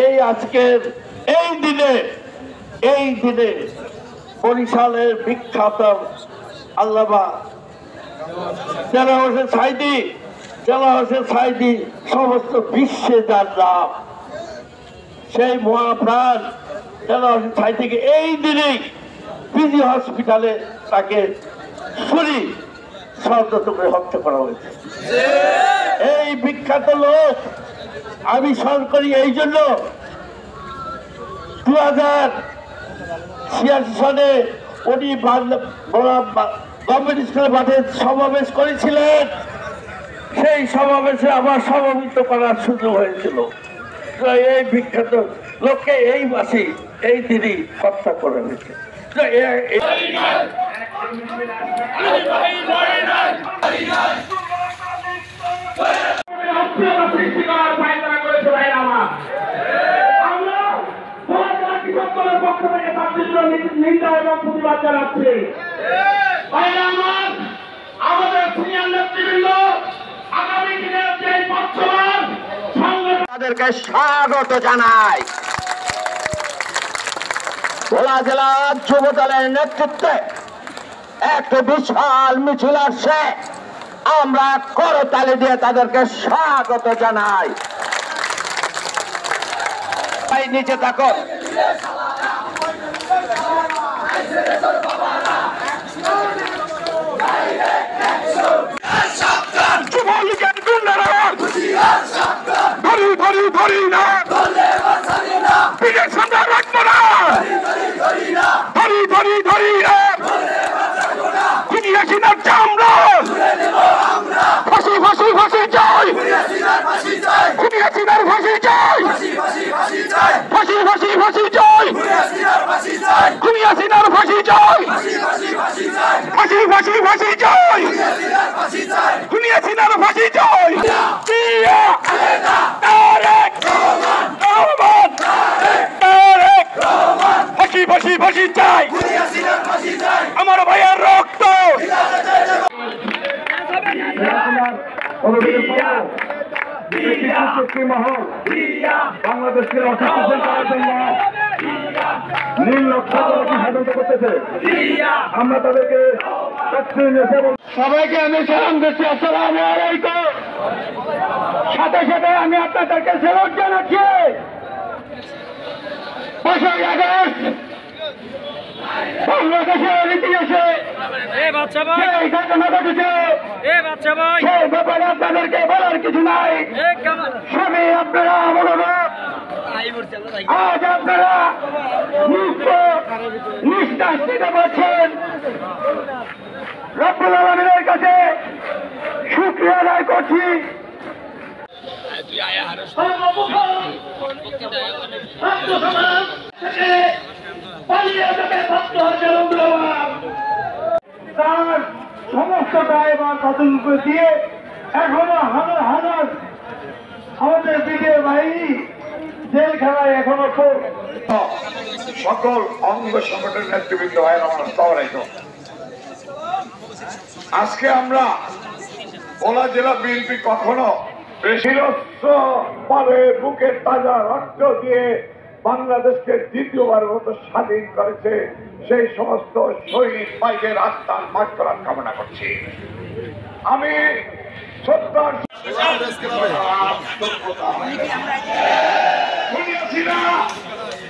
এই আজকের এই দিনে বরিশালের বিখ্যাত আল্লামা দেলোয়ার হোসেন সাঈদী সমস্ত বিশ্বে যার নাম, সেই মহাপ্রাণ দেলোয়ার হোসেন সাঈদীকে এই দিনেই পিজি হসপিটালে তাকে ছুরি সর্বত করে হত্যা করা হয়েছে। এই বিখ্যাত লোক আমি স্মরণ করি এই জন্য 2086 সালে উনি গভর্নমেন্ট স্কুলের মাঠে সমাবেশ করেছিলেন। সেই সমাবেশে আবার সমবেত করার সুযোগ হয়েছিল। এই বিখ্যাত লোককে এই মাসে এই দিনই হত্যা করা হয়েছে। নিন্দা এবং প্রতিবাদ জানাচ্ছি। আমাদের সিনিয়র নেতৃবৃন্দ আগামী দিনের যে বর্তমান তাদেরকে স্বাগত জানাই। ভোলা জেলা যুব দলের নেতৃত্বে একটা বিশাল মিছিল আসছে, আমরা করতালি দিয়ে তাদেরকে স্বাগত জানাই। নিচে থাকো। যুবলীগের গুন্ডারা ধরি না, পিঠের সামনে রাখবো না, ধরি না, খুনি হাসিনার চামড়া ফাঁসি চাই, খুনি হাসিনার ফাঁসি চাই, ফাঁসি চাই, খুনি হাসিনার ফাঁসি চাই, ফাঁসি চাই, খুনি হাসিনার ফাঁসি চাই। ফাঁসি চাই, আমার ভাইয়ের রক্ত। বাংলাদেশকে অশান্তি করার জন্য নীল লক্ষ্য সাধন করতেছে। আমরা তাদেরকে সবাইকে আমি সালাম দিচ্ছি, আসসালামু আলাইকুম। সাথে সাথে আমি আপনাদেরকে স্যালুট জানাচ্ছি। 5ই আগস্ট বাংলাদেশের ইতিহাসে সেই ঘটনা ঘটেছে, সেই ব্যাপারে আপনাদেরকে বলার কিছু নাই। সবই আপনারা মনোভাব, আজ আপনারা নিঃশ্বাস দিতে পারছেন। রব্বুল আলামিনের কাছে শুকরিয়া আদায় করছি। তার সমস্ত দায় বা কতটুকু দিয়ে এখনো হাজার আমাদের বিজয় বাহিনী জেল খেলায় এখনো সকল অঙ্গ সংগঠনের নেতৃবৃন্দ হয় আমার স্তরাইত। আজকে আমরা ভোলা জেলা বিএনপি কখনো শিরস্ত্রভাবে বুকের তাজা রক্ত দিয়ে বাংলাদেশকে দ্বিতীয়বার মতো স্বাধীন করেছে, সেই সমস্ত শহীদ ভাইদের আত্মার মাগফিরাত কামনা করছি। আমি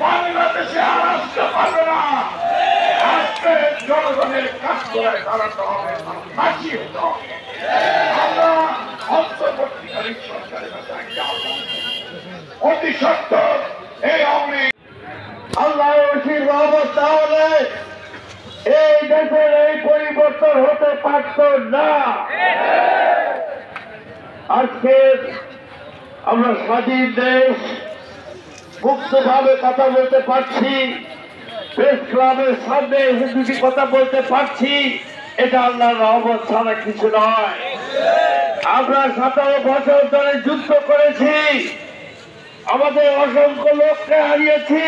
বাংলাদেশে আর আসতে পারবে না। আজকে জনগণের কাজ করে দাঁড়াতে হবে, ফাঁসি হতে হবে। আমরা অন্তর্বর্তীকালীন সরকারের কাছে অতি সত্তর এই আওয়ামী আল্লাহ রহমত তাহলে এই দেশের এই পরিবর্তন হতে পারত না। আজকে আমরা স্বাধীন দেশ, মুক্তভাবে কথা বলতে পারছি, প্রেস ক্লাবের সামনে এসে দুটি কথা বলতে পারছি, এটা আল্লাহর রহমত ছাড়া কিছু নয়। আমরা 17 বছর ধরে যুদ্ধ করেছি, আমাদের অসংখ্য লোককে হারিয়েছি,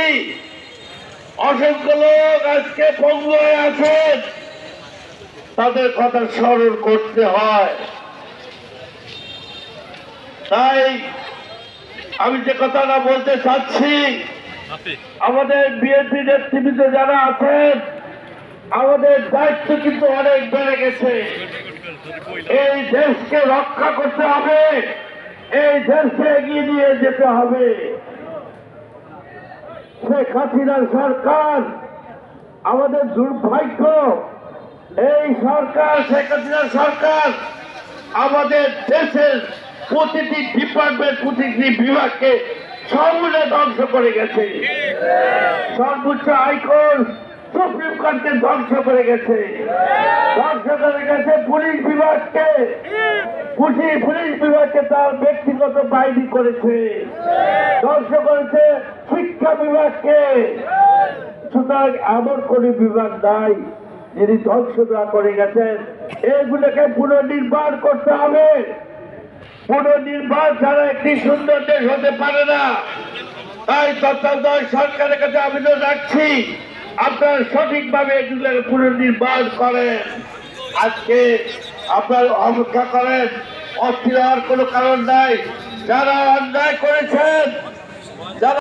অসংখ্য লোক আজকে পঙ্গু হয়ে আছেন, তাদের কথা স্মরণ করতে হয়। তাই আমি যে কথাটা বলতে চাচ্ছি, আমাদের বিএনপি নেতৃবৃন্দ যারা আছেন, আমাদের দায়িত্ব কিন্তু অনেক বেড়ে গেছে। এই দেশকে রক্ষা করতে হবে, এই দেশকে এগিয়ে নিয়ে যেতে হবে। শেখ হাসিনার সরকার আমাদের দুর্ভাগ্য, এই সরকার শেখ হাসিনার সরকার আমাদের দেশের প্রতিটি ডিপার্টমেন্ট, প্রতিটি বিভাগকে সমূলে ধ্বংস করে গেছে। সর্বোচ্চ হাইকোর্ট, সুপ্রিম কোর্টকে ধ্বংস করে গেছে, ধ্বংস করে গেছে পুলিশ বিভাগকে, পুলিশ বিভাগকে তার ব্যক্তিগত বাহিনী করেছে, ধ্বংস করেছে শিক্ষা বিভাগকে। সুতরাং এমন কোন বিভাগ নাই যিনি ধ্বংস না করে গেছেন। এগুলোকে পুনর্নির্মাণ করতে হবে। পুনর্নির্মাণ ছাড়া একটি সুন্দর দেশ হতে পারে না। তাই তত্ত্বাবধায়ক সরকারের কাছে আবেদন রাখছি, আপনারা সঠিকভাবে এগুলোকে পুনর্নির্মাণ করেন। আজকে আপনারা অপেক্ষা করেন, অস্থির হওয়ার কোনো কারণ নাই। যারা অন্যায় করেছেন, যারা